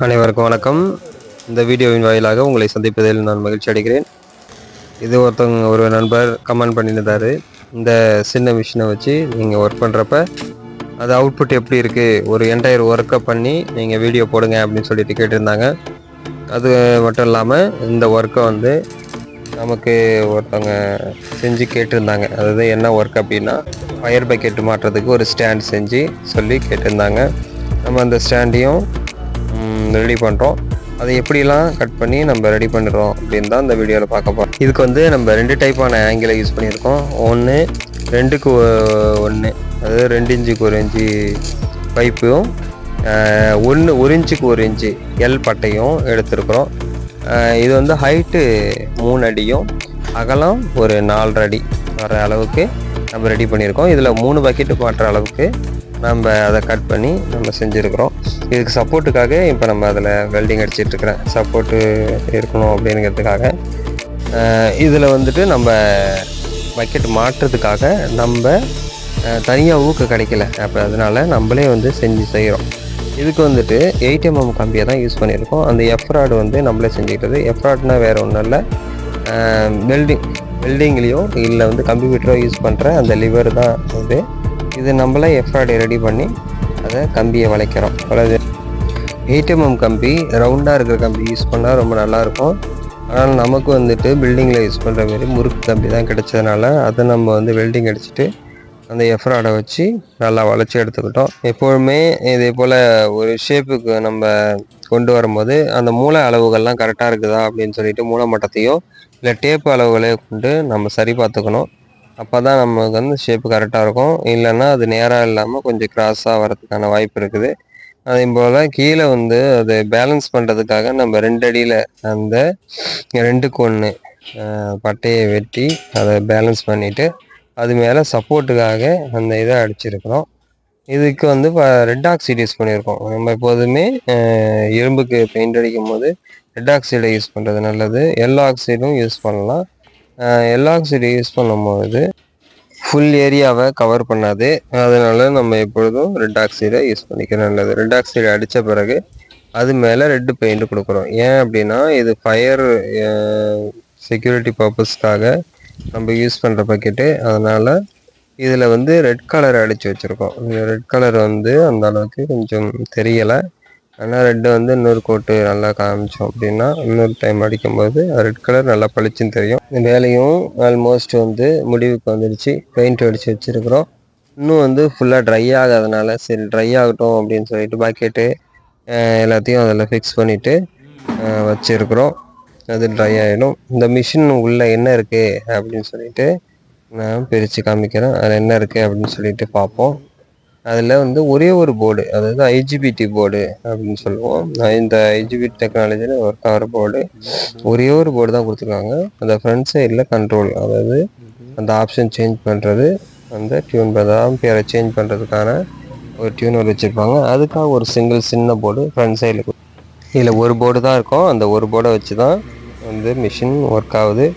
அனைவருக்கும் வணக்கம். இந்த வீடியோவின் வாயிலாக உங்களை சந்திப்பதில் நான் மகிழ்ச்சி அடைகிறேன். இது ஒரு நண்பர் கமெண்ட் பண்ணியிருந்தாரு. இந்த சின்ன மிஷினை வச்சு நீங்கள் ஒர்க் பண்ணுறப்ப அது அவுட்புட் எப்படி இருக்குது, ஒரு என்டையர் ஒர்க்கை பண்ணி நீங்கள் வீடியோ போடுங்க அப்படின்னு சொல்லிட்டு கேட்டிருந்தாங்க. அது மட்டும் இல்லாமல் இந்த ஒர்க்கை வந்து நமக்கு ஒருத்தவங்க செஞ்சு கேட்டிருந்தாங்க. அதாவது என்ன ஒர்க் அப்படின்னா, ஃபயர் பக்கெட் மாட்டுறதுக்கு ஒரு ஸ்டாண்ட் செஞ்சு சொல்லி கேட்டிருந்தாங்க. நம்ம அந்த ஸ்டாண்டையும் ரெடி பண்ணுறோம். அதை எப்படிலாம் கட் பண்ணி நம்ம ரெடி பண்ணுறோம் அப்படின்னு தான் இந்த வீடியோவில் பார்க்க போகிறோம். இதுக்கு வந்து நம்ம 2 டைப்பான ஆங்கிளை யூஸ் பண்ணியிருக்கோம். ஒன்று 2க்கு 1, அதாவது 2 இன்ச்சுக்கு 1 இன்ச்சு பைப்பும் 1 இன்ச்சுக்கு 1 இன்ச்சு எல் பட்டையும் எடுத்துருக்குறோம். இது வந்து ஹைட்டு 3 அடியும் அகலம் ஒரு 4 அடி வர அளவுக்கு நம்ம ரெடி பண்ணியிருக்கோம். இதில் 3 பக்கெட்டு மாட்டுற அளவுக்கு நம்ம அதை கட் பண்ணி நம்ம செஞ்சுருக்குறோம். இதுக்கு சப்போர்ட்டுக்காக இப்போ நம்ம அதில் வெல்டிங் அடிச்சிட்ருக்கிறேன், சப்போர்ட்டு இருக்கணும் அப்படிங்கிறதுக்காக. இதில் வந்துட்டு நம்ம பக்கெட் மாட்டுறதுக்காக நம்ம தனியாக ஊக்கு கிடைக்கல, அப்போ அதனால் நம்மளே வந்து செஞ்சு செய்கிறோம். இதுக்கு வந்துட்டு 8mm கம்பியை தான் யூஸ் பண்ணியிருக்கோம். அந்த எஃப்ராடு வந்து நம்மளே செஞ்சுக்கிட்டது. எஃப்ராட்னால் வேறு ஒன்றும் இல்லை, வெல்டிங்லேயோ இல்லை வந்து கம்ப்யூட்டரோ யூஸ் பண்ணுற அந்த லிவர் தான் இது நம்மளே எஃப்ராடு ரெடி பண்ணி அதை கம்பியை வளைக்கிறோம். அதாவது 8mm கம்பி ரவுண்டாக இருக்கிற கம்பி யூஸ் பண்ணால் ரொம்ப நல்லாயிருக்கும். ஆனால் நமக்கு வந்துட்டு பில்டிங்கில் யூஸ் பண்ணுற மாரி முறுக்கு கம்பி தான் கிடைச்சதுனால அதை நம்ம வந்து வெல்டிங் அடிச்சுட்டு அந்த எஃப்ராடை வச்சு நல்லா வளைச்சி எடுத்துக்கிட்டோம். எப்பொழுதுமே இதே போல் ஒரு ஷேப்புக்கு நம்ம கொண்டு வரும்போது அந்த மூளை அளவுகள்லாம் கரெக்டாக இருக்குதா அப்படின்னு சொல்லிட்டு மூளை மட்டத்தையோ இல்லை டேப்பு அளவுகளையோ கொண்டு நம்ம சரி பார்த்துக்கணும். அப்போ தான் நமக்கு வந்து ஷேப்பு கரெக்டாக இருக்கும். இல்லைன்னா அது நேராக இல்லாமல் கொஞ்சம் கிராஸாக வரதுக்கான வாய்ப்பு இருக்குது. அதே போல் கீழே வந்து அது பேலன்ஸ் பண்ணுறதுக்காக நம்ம 2 அடியில் அந்த 2க்கு 1 பட்டையை வெட்டி அதை பேலன்ஸ் பண்ணிவிட்டு அது மேலே சப்போர்ட்டுக்காக அந்த இதை அடிச்சிருக்கிறோம். இதுக்கு வந்து இப்போ ரெட் ஆக்சைடு யூஸ் பண்ணியிருக்கோம். நம்ம எப்போதுமே இரும்புக்கு பெயிண்ட் அடிக்கும் போது ரெட் ஆக்சைடை யூஸ் பண்ணுறது நல்லது. எல்லோ ஆக்சைடும் யூஸ் பண்ணலாம். எல்லோ ஆக்சைடு யூஸ் பண்ணும்போது ஃபுல் ஏரியாவை கவர் பண்ணாது, அதனால் நம்ம எப்பொழுதும் ரெட் ஆக்சைடை யூஸ் பண்ணிக்க நல்லது. ரெட் ஆக்சைடு அடித்த பிறகு அது மேலே ரெட்டு பெயிண்ட் கொடுக்குறோம். ஏன் அப்படின்னா இது ஃபயர் செக்யூரிட்டி பர்பஸ்க்காக நம்ம யூஸ் பண்ணுற பக்கெட்டு, அதனால் இதில் வந்து ரெட் கலர் அடித்து வச்சுருக்கோம். இந்த ரெட் கலர் வந்து அந்த அளவுக்கு கொஞ்சம் தெரியலை, ஆனால் ரெட்டு வந்து இன்னொரு கோட்டு நல்லா காமிச்சோம் அப்படின்னா இன்னொரு டைம் அடிக்கும்போது ரெட் கலர் நல்லா பளிச்சுன்னு தெரியும். இந்த வேலையும் ஆல்மோஸ்ட் வந்து முடிவுக்கு வந்துடுச்சு. பெயிண்ட் அடித்து வச்சுருக்குறோம். இன்னும் வந்து ஃபுல்லாக ட்ரை ஆகாதனால சரி ட்ரை ஆகட்டும் அப்படின்னு சொல்லிட்டு பாக்கெட்டு எல்லாத்தையும் அதில் ஃபிக்ஸ் பண்ணிவிட்டு வச்சுருக்குறோம். அது ட்ரை ஆகிடும். இந்த மிஷின் உள்ளே என்ன இருக்குது அப்படின்னு சொல்லிட்டு நான் பிரித்து காமிக்கிறேன். அதில் என்ன இருக்குது அப்படின்னு சொல்லிட்டு பார்ப்போம். அதில் வந்து ஒரே ஒரு போர்டு, அதாவது ஐஜிபிடி போர்டு அப்படின்னு சொல்லுவோம். இந்த ஐஜிபிடி டெக்னாலஜியில் ஒர்க் ஆகிற போர்டு, ஒரே ஒரு போர்டு தான் கொடுத்துருக்காங்க. அந்த ஃப்ரண்ட் சைடில் கண்ட்ரோல், அதாவது அந்த ஆப்ஷன் சேஞ்ச் பண்ணுறது, அந்த டியூன் ஆம்பியரை சேஞ்ச் பண்ணுறதுக்கான ஒரு டியூனர் வச்சுருப்பாங்க. அதுக்காக ஒரு சின்ன போர்டு ஃப்ரண்ட் சைடில். இதில் ஒரு போர்டு தான் இருக்கும். அந்த ஒரு போர்டை வச்சு தான் வந்து மிஷின் ஒர்க் ஆகுது.